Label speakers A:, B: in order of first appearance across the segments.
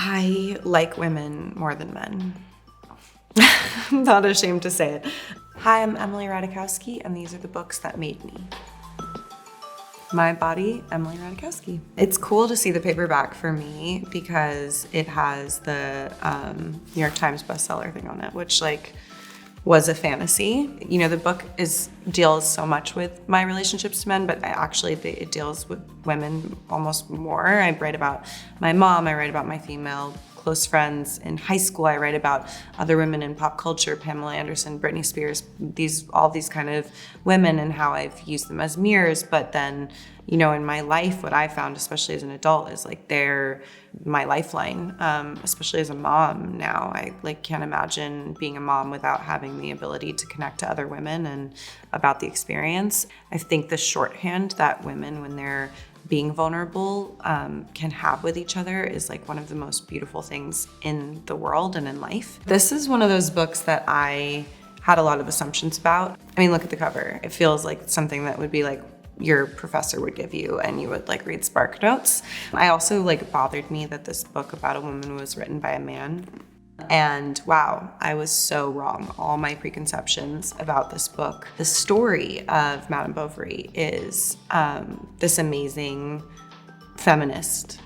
A: I like women more than men. I'm not ashamed to say it. Hi, I'm Emily Ratajkowski, and these are the books that made me. My body, Emily Ratajkowski. It's cool to see the paperback for me because it has the New York Times bestseller thing on it, which was a fantasy. You know, the book deals so much with my relationships to men, but it deals with women almost more. I write about my mom, I write about my female close friends. In high school, I write about other women in pop culture, Pamela Anderson, Britney Spears, all these kind of women and how I've used them as mirrors. But then, you know, in my life, what I found, especially as an adult, is they're my lifeline, especially as a mom now. I can't imagine being a mom without having the ability to connect to other women and about the experience. I think the shorthand that women, when they're being vulnerable, can have with each other is one of the most beautiful things in the world and in life. This is one of those books that I had a lot of assumptions about. I mean, look at the cover. It feels like something that would be your professor would give you and you would read Spark Notes. I also it bothered me that this book about a woman was written by a man. And wow, I was so wrong. All my preconceptions about this book. The story of Madame Bovary is this amazing feminist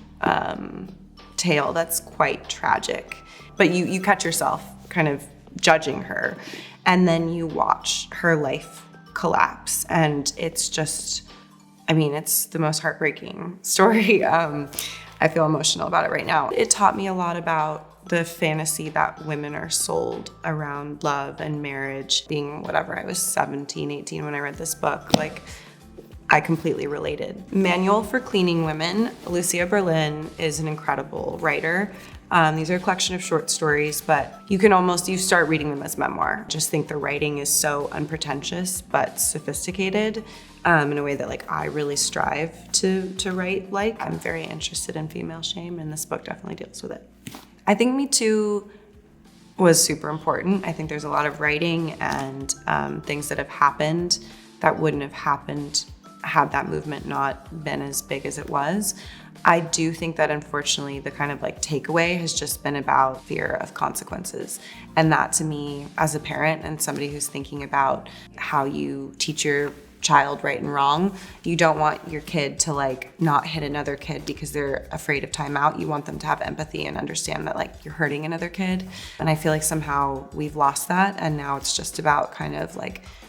A: tale that's quite tragic. But you catch yourself kind of judging her, and then you watch her life collapse, and it's just, it's the most heartbreaking story. I feel emotional about it right now. It taught me a lot about the fantasy that women are sold around love and marriage. Being whatever, I was 17, 18 when I read this book, I completely related. Manual for Cleaning Women. Lucia Berlin is an incredible writer. These are a collection of short stories, but you start reading them as memoir. Just think the writing is so unpretentious but sophisticated in a way that I really strive to write like. I'm very interested in female shame, and this book definitely deals with it. I think Me Too was super important. I think there's a lot of writing and things that have happened that wouldn't have happened had that movement not been as big as it was. I do think that unfortunately the kind of takeaway has just been about fear of consequences. And that to me, as a parent and somebody who's thinking about how you teach your child right and wrong, you don't want your kid to not hit another kid because they're afraid of timeout. You want them to have empathy and understand that you're hurting another kid. And I feel somehow we've lost that, and now it's just about kind of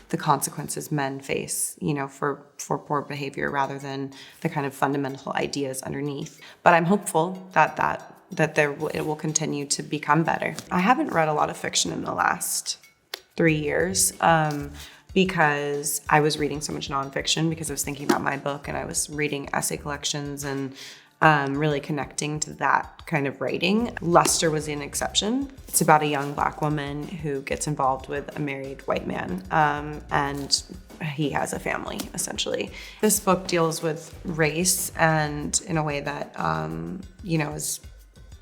A: the consequences men face, for poor behavior rather than the kind of fundamental ideas underneath. But I'm hopeful that it will continue to become better. I haven't read a lot of fiction in the last 3 years because I was reading so much nonfiction because I was thinking about my book, and I was reading essay collections and really connecting to that kind of writing. Luster was an exception. It's about a young Black woman who gets involved with a married white man, and he has a family, essentially. This book deals with race, and in a way that,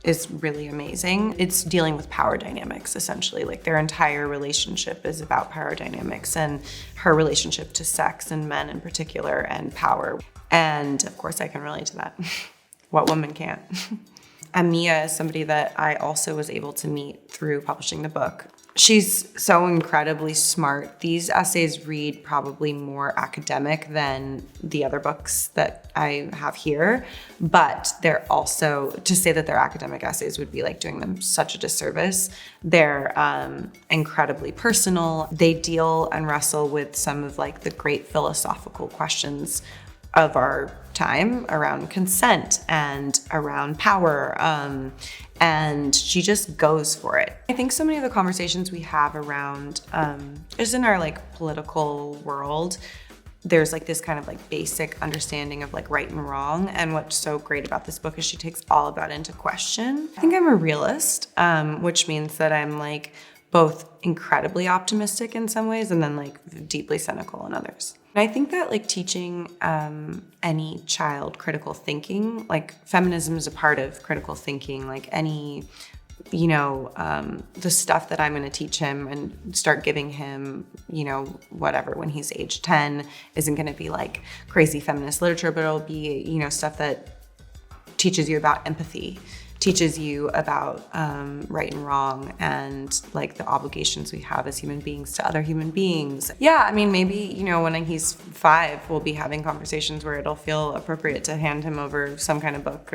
A: is really amazing. It's dealing with power dynamics, essentially. Their entire relationship is about power dynamics and her relationship to sex and men in particular and power. And of course I can relate to that. What woman can't? Amia is somebody that I also was able to meet through publishing the book. She's so incredibly smart. These essays read probably more academic than the other books that I have here, but they're also, to say that they're academic essays would be doing them such a disservice. They're incredibly personal. They deal and wrestle with some of the great philosophical questions of our time around consent and around power, and she just goes for it. I think so many of the conversations we have around just in our political world, there's this kind of basic understanding of right and wrong, and what's so great about this book is she takes all of that into question. I think I'm a realist, which means that I'm both incredibly optimistic in some ways and then deeply cynical in others. And I think that teaching any child critical thinking, feminism is a part of critical thinking, any, the stuff that I'm going to teach him and start giving him, whatever, when he's age 10 isn't going to be crazy feminist literature, but it'll be, stuff that teaches you about empathy teaches you about right and wrong and like the obligations we have as human beings to other human beings. Yeah, I mean, maybe, you know, when he's 5, we'll be having conversations where it'll feel appropriate to hand him over some kind of book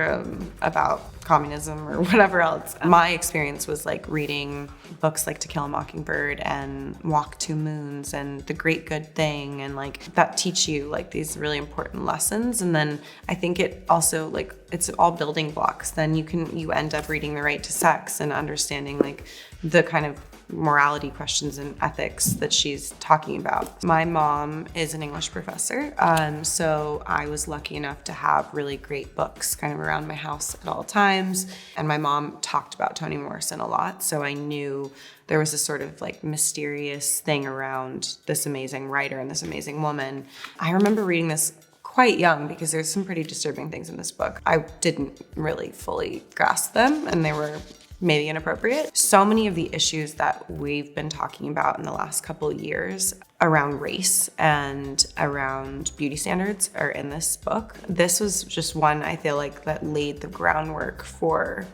A: about communism or whatever else. My experience was like reading books like To Kill a Mockingbird and Walk Two Moons and The Great Good Thing, and like that teach you like these really important lessons. And then I think it also like it's all building blocks. Then you end up reading The Right to Sex and understanding like the kind of morality questions and ethics that she's talking about. My mom is an English professor, so I was lucky enough to have really great books kind of around my house at all times. And my mom talked about Toni Morrison a lot, so I knew there was this sort of like mysterious thing around this amazing writer and this amazing woman. I remember reading this quite young because there's some pretty disturbing things in this book. I didn't really fully grasp them, and they were maybe inappropriate. So many of the issues that we've been talking about in the last couple of years around race and around beauty standards are in this book. This was just one, I feel like, that laid the groundwork for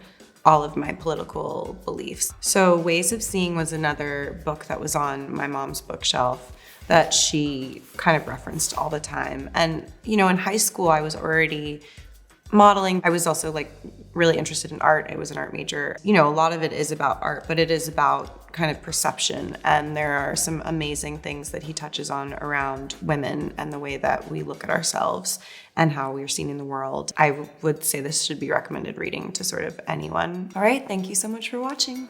A: all of my political beliefs. So Ways of Seeing was another book that was on my mom's bookshelf that she kind of referenced all the time. And, you know, in high school, I was already modeling. I was also like really interested in art. I was an art major. You know, a lot of it is about art, but it is about kind of perception. And there are some amazing things that he touches on around women and the way that we look at ourselves and how we're seen in the world. I would say this should be recommended reading to sort of anyone. All right, thank you so much for watching.